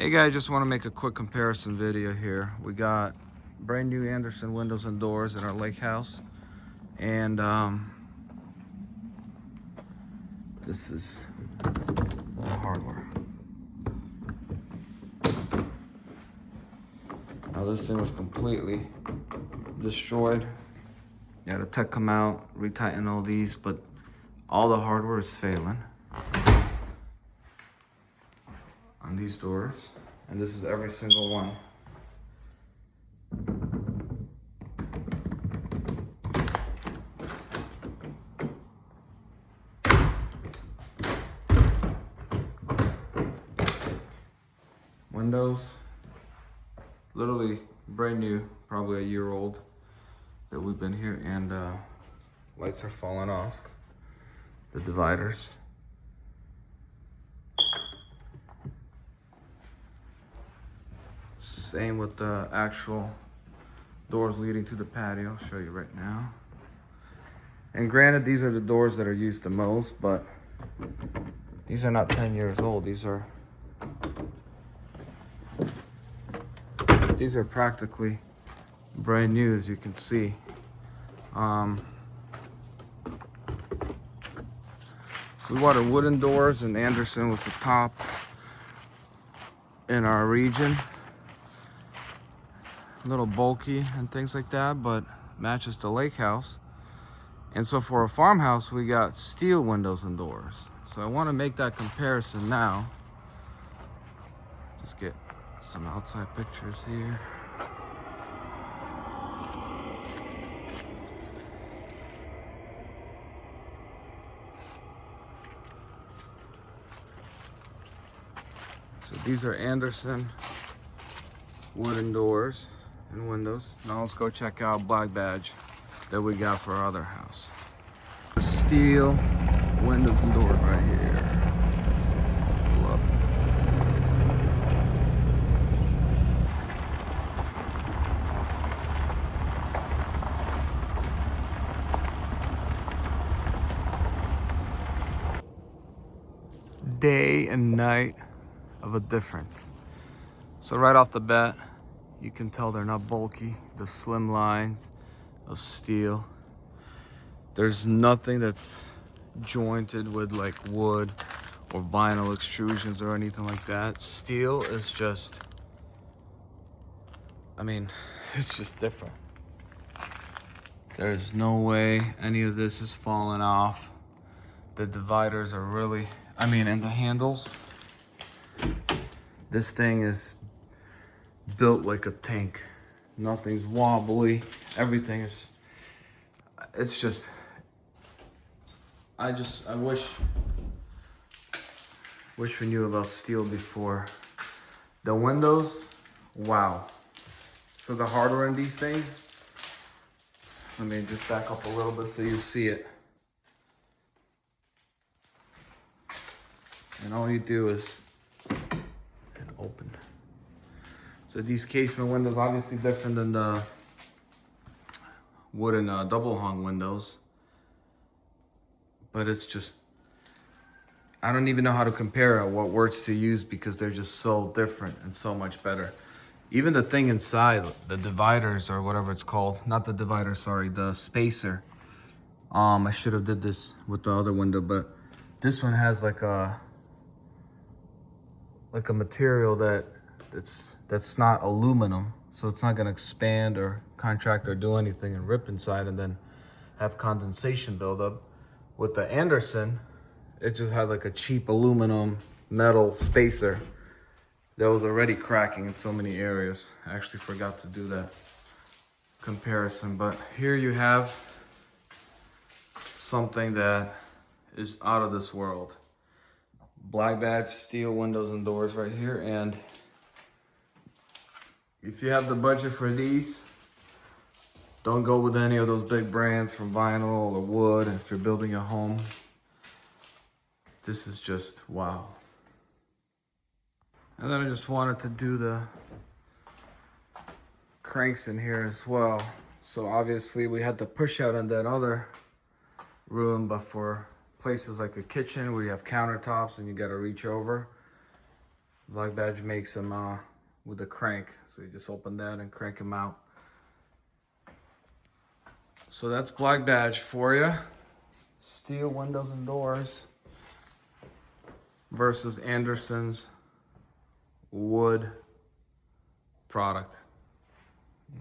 Hey guys, just want to make a quick comparison video here. We got brand new Andersen windows and doors in our lake house, and this is the hardware. Now this thing was completely destroyed. You had a tech come out, retighten all these, but all the hardware is failing on these doors, and this is every single one. Windows, literally brand new, probably a year old that we've been here, and lights are falling off, the dividers. Same with the actual doors leading to the patio. I'll show you right now. And granted, these are the doors that are used the most, but these are not 10 years old. These are practically brand new, as you can see. We wanted wooden doors, and Andersen was the top in our region. A little bulky and things like that, but matches the lake house. And so for a farmhouse, we got steel windows and doors. So I want to make that comparison now. Just get some outside pictures here. So these are Andersen wooden doors and windows. Now let's go check out Black Badge that we got for our other house. Steel windows and doors right here. Love it. Day and night of a difference. So right off the bat, you can tell they're not bulky, the slim lines of steel. There's nothing that's jointed with like wood or vinyl extrusions or anything like that. Steel is just, I mean, it's just different. There's no way any of this is falling off. The dividers are really, and the handles. This thing is built like a tank. Nothing's wobbly. Everything is, it's just, I wish we knew about steel before. The windows, wow. So the hardware in these things, let me just back up a little bit so you see it. And all you do is open. So these casement windows, obviously different than the wooden double hung windows, but it's just, I don't even know how to compare it, what words to use, because they're just so different and so much better. Even the thing inside, the dividers or whatever it's called, not the divider, sorry, the spacer. I should have did this with the other window, but this one has like a material that's not aluminum, so it's not gonna expand or contract or do anything and rip inside and then have condensation buildup. With the Andersen, it just had like a cheap aluminum metal spacer that was already cracking in so many areas. I actually forgot to do that comparison, but here you have something that is out of this world. Black Badge steel windows and doors right here. And if you have the budget for these, don't go with any of those big brands from vinyl or wood. If you're building a home, this is just wow. And then I just wanted to do the cranks in here as well. So obviously we had to push out in that other room, but for places like a kitchen where you have countertops and you got to reach over, Black Badge makes them with a crank. So you just open that and crank them out. So that's Black Badge for you. Steel windows and doors versus Andersen's wood product.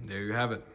There you have it.